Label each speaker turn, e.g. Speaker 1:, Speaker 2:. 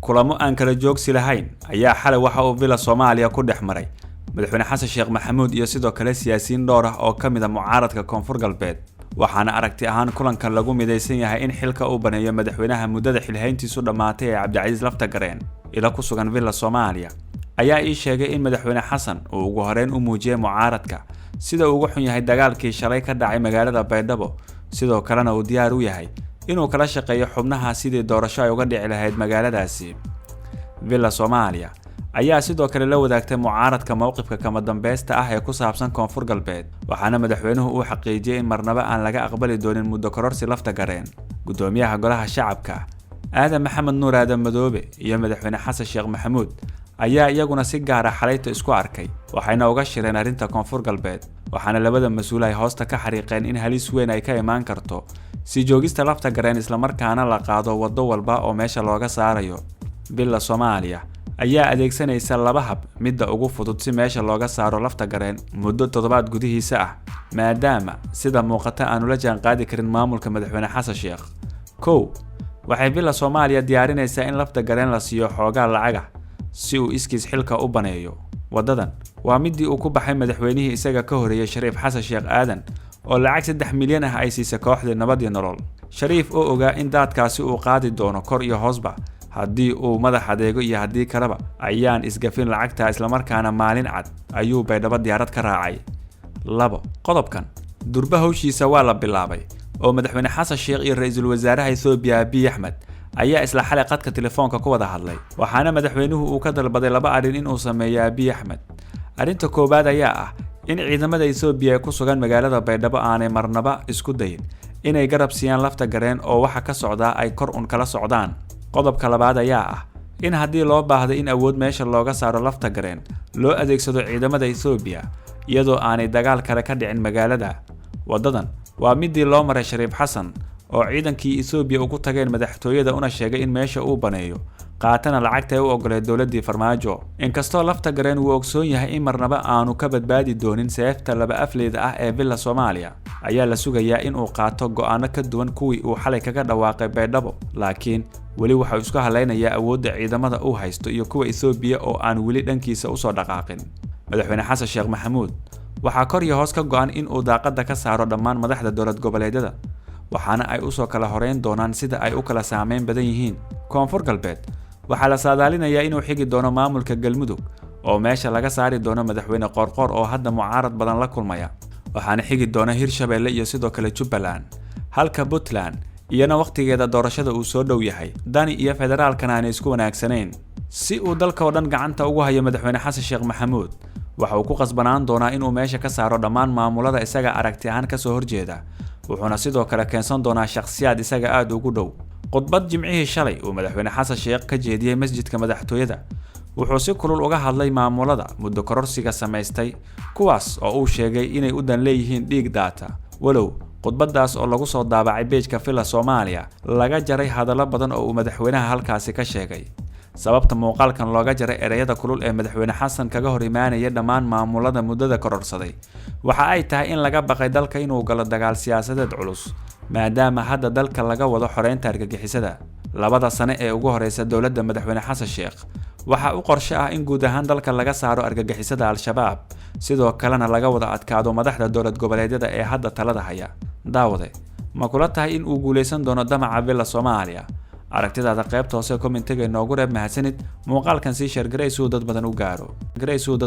Speaker 1: kulamo aan kala joogsi lahayn ayaa xalay waxa uu Villa Soomaaliya ku dhex maray madaxweyne Xasan Sheekh Maxamuud iyo sidoo kale siyaasiyiin dhowr ah oo ka mid ah mucaaradka Koonfur Galbeed waxaana aragti ahaan kulankan lagu midaysan yahay in xilka uu baneeyo madaxweynaha muddada xilhayntiisu dhamaatay ee Cabdicasiis Laftagareen ila ku sugan Villa Soomaaliya ayaa ii sheegay in madaxweyne Xasan uu ugu horeen u muujiyay mucaaradka sida uu ugu xun yahay dagaalkii shalay ka dhacay magaalada Baydhabo sidoo kalena uu diyaar u yahay inuu kala shaqeeyo xubnaha sidii doorasho ay uga dhici lahayd magaaladaasi. Villa Soomaaliya ayaa sidoo kale la wadaagtay mucaaradka mowqifka kama dambaysta ah ee ku saabsan Koonfur Galbeed waxaana madaxweynuhu uu xaqiijiyay in marnaba aan laga aqbali doonin muddo kororsi Laftagareen. Gudoomiyaha Golaha Shacabka Aadan Maxamed Nuur Aadan Madoobe iyo madaxweyne Xasan Sheekh Maxamuud ayaa iyaguna si gaar ah xalayta isku arkay waxayna uga shireen arrinta Koonfur Galbeed waxaana labada mas'uul ay hoosta ka xariiqeen in halis weyn ay ka imaan karto si joogista Laftagareen isla markaana la qaado wado walba oo meesha looga saarayo. Villa Soomaaliya ayaa adeegsanaysa laba hab midda ugu fudud si meesha looga saaro Laftagareen muddo toddobaad gudihiisa ah maadaama sida muuqata aanu la jaan qaadi karin maamulka madaxweyne Xasan Sheekh. waxay Villa Soomaaliya diyaarinaysaa in Laftagareen la siiyo xoogaa lacag ah si uu iskiis xilka u baneeyo. Wadadan waa midii uu ku baxay madaxweynihii isaga ka horeeyay Shariif Xasan Sheekh Aadan oo lacag 3 milyan ah ay siisay kooxda Nabad iyo Nolol. Shariif oo ogaa in daadkaasi uu qaadi doono kor iyo hoosba haddii uu madax adeego iyo haddii kaleba ayaan isgafin lacagta isla markaana maalin cad ayuu Baydhabo diyaarad ka raacay. Qodobkan durba hawshiisa waa la bilaabay oo madaxweyne Xasan Sheekh iyo ra'iisul wasaaraha Itoobiya Abiy Ahmed ayaa isla xalay qadka telefoonka ku wada hadlay waxaana madaxweynuhu uu ka dalbaday laba arrin in uu sameeyo Abiy Ahmed. Arrinta koobaad ayaa ah in ciidamada Itoobiya ku sugan magaalada Baydhabo aanay marnaba isku dayin inay garab siiyaan Laftagareen oo waxa ka socda ay kor un kala socdaan. Qodobka labaad ayaa ah in haddii loo baahdo in awood meesha looga saaro Laftagareen loo adeegsado ciidamada Itoobiya iyadoo aanay dagaal kale ka dhicin magaalada. Wadadan waa midii loo maray Shariif Xasan oo ciidankii Itoobiya ugu tageen madaxtooyada una sheegay in meesha uu baneeyo qaatana lacagta ay u ogoleed dawladii Farmaajo. Inkastoo Laftagareen uu ogsoon yahay in marnaba aanu ka badbaadi doonin seefta laba afleed ah ee Villa Soomaaliya ayaa la sugayaa in uu qaato go'aano ka duwan kuwii uu xalay kaga dhawaaqay Baydhabo laakiin weli waxa uu isku halaynayaa awoodda ciidamada uu haysto iyo kuwa Itoobiya oo aan weli dhankiisa u soo dhaqaaqin. Madaxweyne Xasan Sheekh Maxamuud waxa kor iyo hoos ka go'an in uu daaqada ka saaro dhammaan madaxda dowlad goboleedyada waxaana ay u soo kala horeyn doonaan sida ay u kala saameyn badan yihiin. Koonfur Galbeed waxa la saadaalinayaa inuu xigi doono maamulka Galmudug oo meesha laga saari doono madaxweyne Qoorqoor oo hadda mucaarad badan la kulmaya waxaana xigi doona Hirshabelle iyo sidoo kale Jubbaland halka Puntland iyana waqtigeeda doorashada uu soo dhow yahay. Dani iyo federaalkana aan isku wanaagsanayn si uu dalka oo dhan gacanta ugu hayo madaxweyne Xasan Sheekh Maxamuud waxa uu ku qasbanaan doonaa inuu meesha ka saaro dhammaan maamulada isaga aragti ahaan ka soo horjeeda wuxuuna sidoo kale keensan doonaa shakhsiyaad isaga aad ugu dhow. Khudbad Jimcihii shalay uu madaxweyne Xasan Sheekh ka jeediyay masjidka madaxtooyada wuxuu si kulul uga hadlay maamulada muddo kororsiga samaystay kuwaas oo uu sheegay inay u dan leeyihiin dhiig daata walow khudbadaas oo lagu soo daabacay page-ka Villa Soomaaliya laga jaray hadallo badan oo uu madaxweynaha halkaasi ka sheegay. Sababta muuqaalkan looga jaray ereyada kulul ee madaxweyne Xasan kaga hor imaanaya dhammaan maamulada muddada kororsaday waxa ay tahay in laga baqay dalka inuu galo dagaal siyaasadeed culus maadaama hadda dalka laga wado xoreynta argagixisada. Labada sano ee ugu horeysa dowladda madaxweyne Xasan Sheekh waxa uu qorshe ah in guud ahaan dalka laga saaro argagixisada Al-Shabaab sidoo kalena laga wada adkaado madaxda dowlad goboleedyada ee hadda talada haya. Daawade ma kula tahay in uu guuleysan doono damaca Villa Soomaaliya? aragtidaada qaybta hoose commentiga inoogu reeb mahadsanid muuqaalkan si share gareysuu dad badan u gaaro